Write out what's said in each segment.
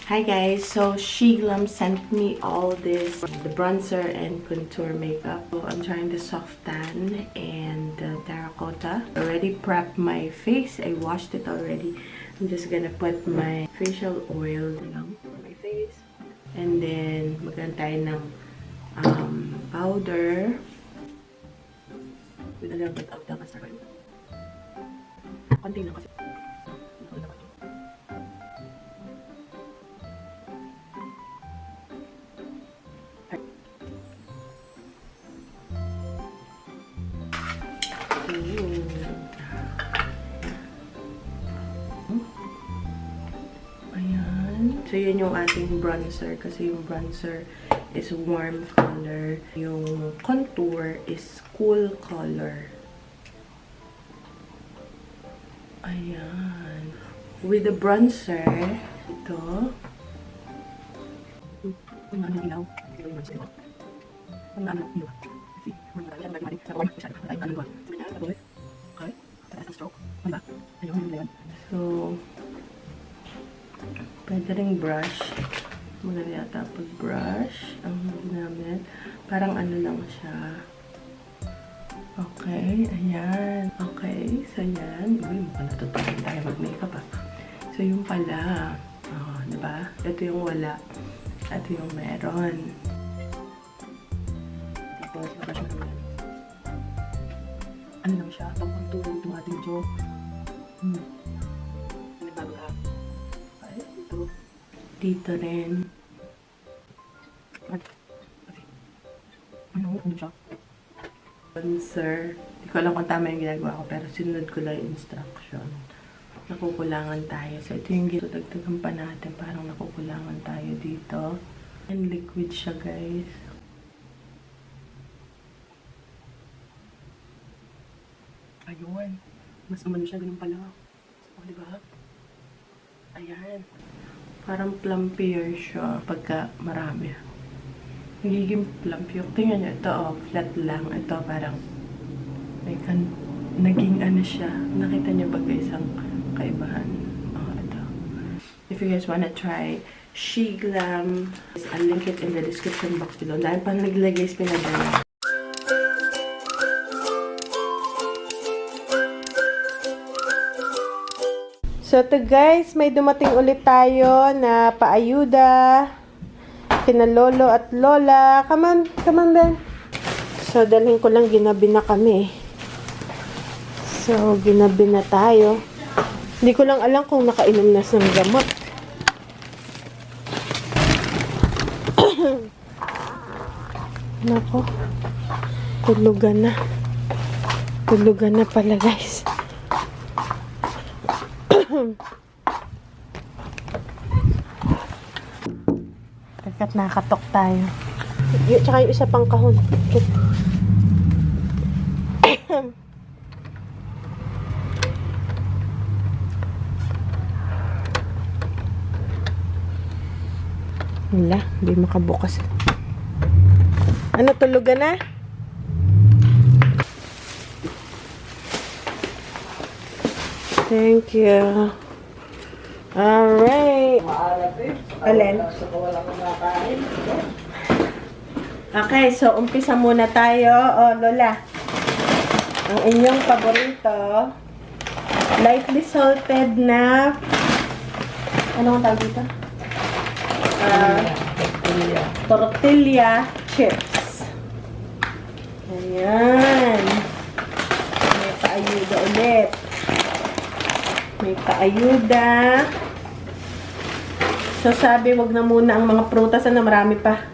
Hi guys, so Shiglam sent me all this, the bronzer and contour makeup. So I'm trying the soft tan and the terracotta. Already prepped my face. I washed it already. I'm just gonna put my facial oil on my face. And then maganda tayo ng powder with a little bit of the mascara. Konti lang kasi. Ayan. So, yun yung ating bronzer. Kasi yung bronzer is warm color. Yung contour is cool color. Ayan. With the bronzer, ito. Ang ano ilaw. Ito yung bronzer. Ang ano ilaw. Kasi, marami yan. Marami siya. Ay, ano ba? Okay. Taas ang stroke. Ano ba? Ayun, yung leon. So, pwede rin brush. Maganda tapos brush ang ginamit. Parang ano lang siya. Okay, ayan. Okay, so yan. Uy, mukhang natutunan tayo mag-makeup ah. So, yung pala. Oh, diba? Ito yung wala. Ito yung meron. Tapos, brush mo naman. Ano lang siya? Pang-contour itong ating jaw. Nagbago ka. Ay, ito. Dito rin. Ano siya? Bronzer. Hindi ko alam kung tama yung ginagawa ko, pero sinunod ko lang yung instruction. Nakukulangan tayo. So, ito yung dagdagan pa natin. Parang nakukulangan tayo dito. And liquid siya, guys. Ayun. Mas umano siya, ganun pala. O, diba? Ayan. Parang plumpier siya pagka marami. Nagiging plumpier. Tingnan nyo, ito flat lang. Ito parang naging ano siya. Nakita nyo ba guys ang kaibahan? Ito. If you guys wanna try Shiglam, I'll link it in the description box below. Dahil pang naglagay is pinadala. So to guys, may dumating ulit tayo na paayuda kina lolo at lola. Come on Ben. So dalhin ko lang, ginabi na kami. So ginabi na tayo. Hindi ko lang alam kung nakainom na ng gamot. Nako. Tulugan na. Tulugan na pala guys. Pagkat nakatok tayo. Tsaka yung isa pang kahon. Wala, hindi makabukas. Ano, tulugan na? Thank you. Alright. Alin? Okay, so umpisa muna tayo. Lola. Ang inyong paborito. Lightly salted na ano ang tawag dito? Tortilla chips. Ayan. May paayuda ulit. May paayuda. So, sabi, wag na muna ang mga prutas na marami pa.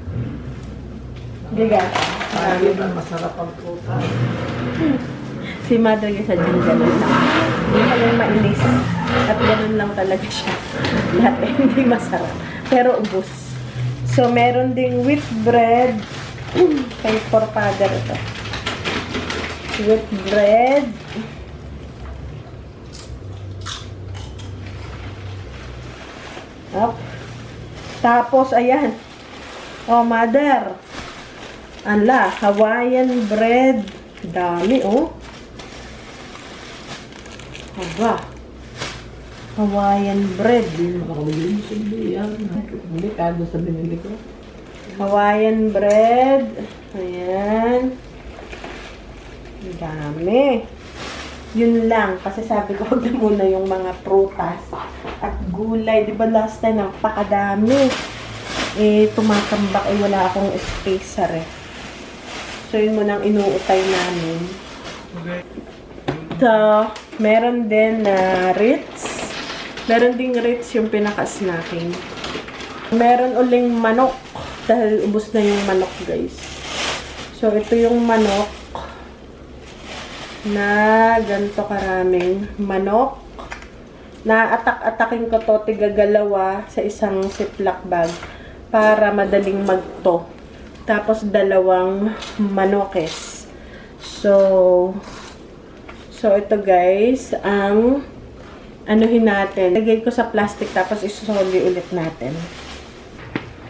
Diga? Marami pa. Masarap ang prutas. Si mother yung sa gym, ganun lang. Hindi pa yung mainis. At ganun lang talaga siya. Lahat eh, hindi masarap. Pero ubos. So, meron ding wheat bread. Kay Porpaga ito. Wheat bread. Oh. Tapos, ayan. Oh, mother. Ala, Hawaiian bread. Dami, oh. Aba. Hawaiian bread. Nakakabili sa biyan. Hindi, kado sa binili ko. Hawaiian bread. Ayan. Ang dami. Yun lang. Kasi sabi ko, huwag na muna yung mga prutas at gulay. Diba last time, napakadami. Tumatambak. Wala akong space sa ref. So, yun muna ang inuutay namin. So, meron din na Ritz. Meron ding Ritz yung pinaka-snacking. Meron uling manok. Dahil ubos na yung manok, guys. So, ito yung manok. Na ganito karaming manok. Na-atak-atakin ko to tigagalawa sa isang ziploc bag. Para madaling magto. Tapos, 2 manokes. So, ito guys, ang anuhin natin. Lagay ko sa plastic tapos isusoli ulit natin.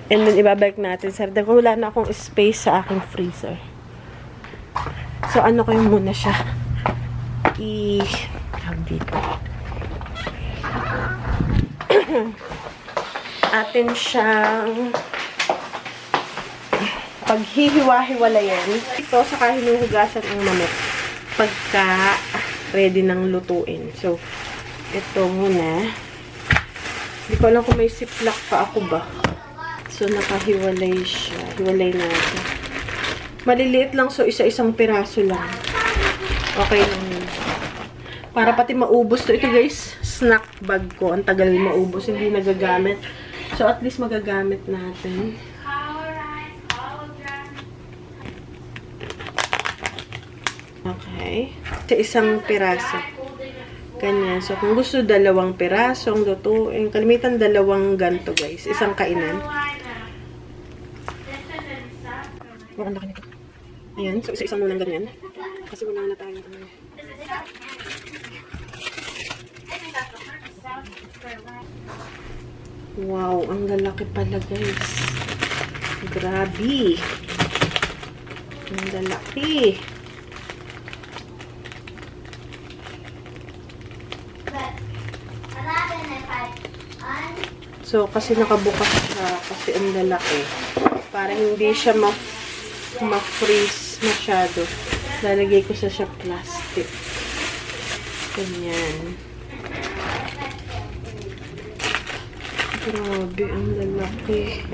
And then, ibabalik natin. Sir, dahil wala na akong space sa aking freezer. So, ano ko yung muna siya? Tawag dito. Atin siyang paghihiwa-hiwalayan. Ito, saka hinuhugasan ang manok. Pagka ready ng lutuin. So, ito muna. Hindi ko alam kung may ziplock pa ako ba. So, nakahiwalay siya. Hiwalay natin. Maliliit lang. So, isa-isang piraso lang. Okay lang yun. Para pati maubos to. Ito guys, snack bag ko. Ang tagal maubos. Hindi nagagamit. So, at least magagamit natin. Okay. Sa isang piraso. Ganyan. So, kung gusto 2 pirasong lutuin, kalimitan 2 ganto, guys. Isang kainan. Oh, ang laki nito. Ayan. So, isa-isang munang ganyan. Kasi wala na tayo. Wow, ang lalaki pala, guys. Grabe. Ang lalaki. So, kasi nakabukas siya, kasi ang lalaki. Para hindi siya ma-freeze masyado. Lalagay ko sa siya plastic. Ganyan. Grabe, ang lalaki.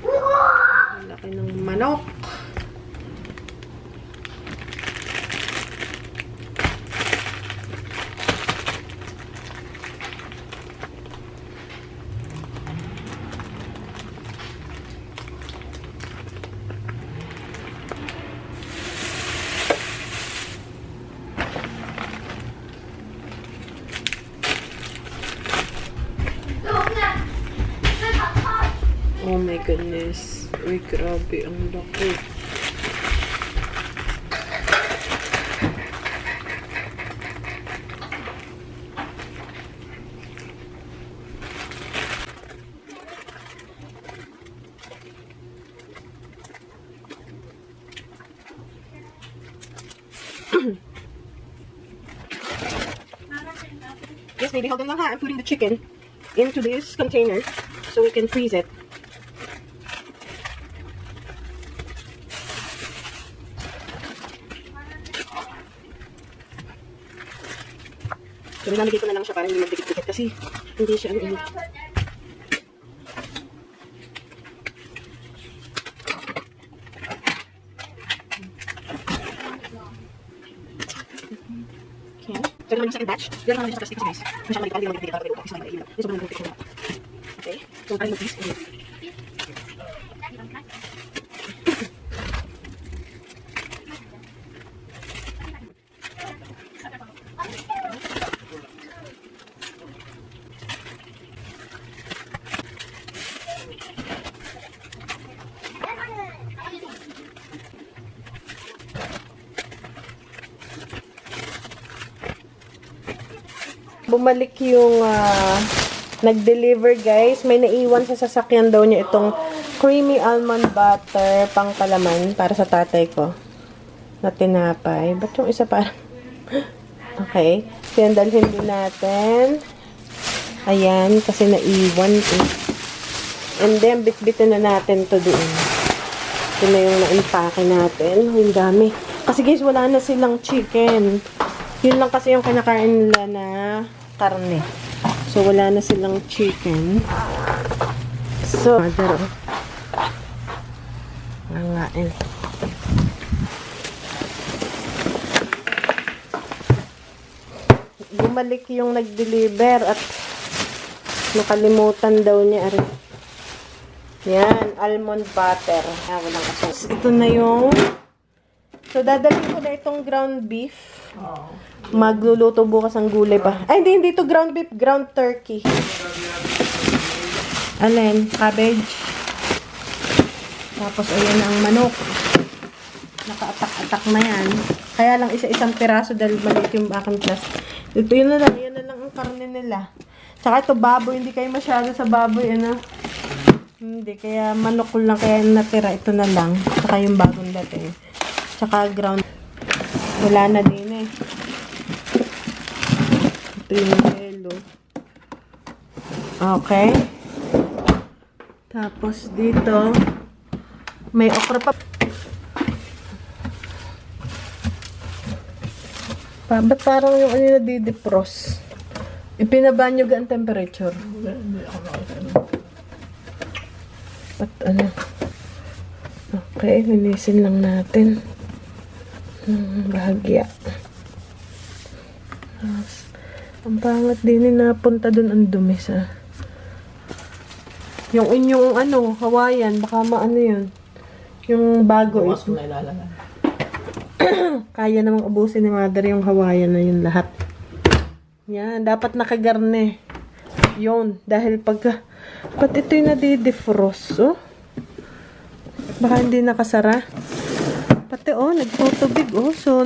Ang laki ng manok. Oh my goodness. Uy, grabe. Ang laki. Yes, baby. Hold on lang ha. I'm putting the chicken into this container so we can freeze it. So, nilalagay ko na lang siya para hindi magdikit-dikit kasi hindi siya ano. Okay. So, naman yung second batch. Diyan naman siya sa plastic guys. Hindi siya maliit. Hindi naman dikit-dikit. Kasi naman dikit-dikit. This one dikit-dikit. Okay. So, tayo mag-freeze. Bumalik yung nag-deliver guys. May naiwan sa sasakyan daw niya itong creamy almond butter pang palaman para sa tatay ko na tinapay. Ba't yung isa parang okay. Then dalhin din natin. Ayan, kasi naiwan eh. And then, bitbitin na natin to doon. Ito na yung na-impake natin. Ang dami. Kasi guys, wala na silang chicken. Yun lang kasi yung kinakain nila na karne. So, wala na silang chicken. So, mother, nangain. Bumalik yung nag-deliver at nakalimutan daw niya. Yan, almond butter. Walang asal. Ito na yung... So, dadalhin ko na itong ground beef. Magluluto bukas ang gulay pa. Ay, hindi ito ground beef, ground turkey. Alin, cabbage. Tapos, ayan ang manok. Naka-atak-atak na yan. Kaya lang isa-isang piraso dahil maliit yung aking plus. Ito yun na lang ang karne nila. Tsaka ito baboy, hindi kayo masyado sa baboy, ano? Hindi, kaya manok lang, kaya natira, ito na lang. Tsaka yung bagong dating. Tsaka ground. Wala na din eh. Ito yung yelo. Okay. Tapos dito, may okra pa. Ba't parang yung ano na didipros? Ipinabanyo ga ang temperature. Hindi ako nakakano. At ano? Okay, linisin lang natin. Bahagya. Ang pangat din napunta dun ang dumi sa... Yung inyong ano, Hawaiian, baka maano yun. Yung bago. Bukas ko na ilalagay. Kaya namang ubusin ni mother yung Hawaiian na yun lahat. Yan, dapat nakagarne. Yun, dahil pagka... Ba't ito yung nadidefrost, oh? Baka hindi nakasara. Pati, oh, nagtutubig, oh. So,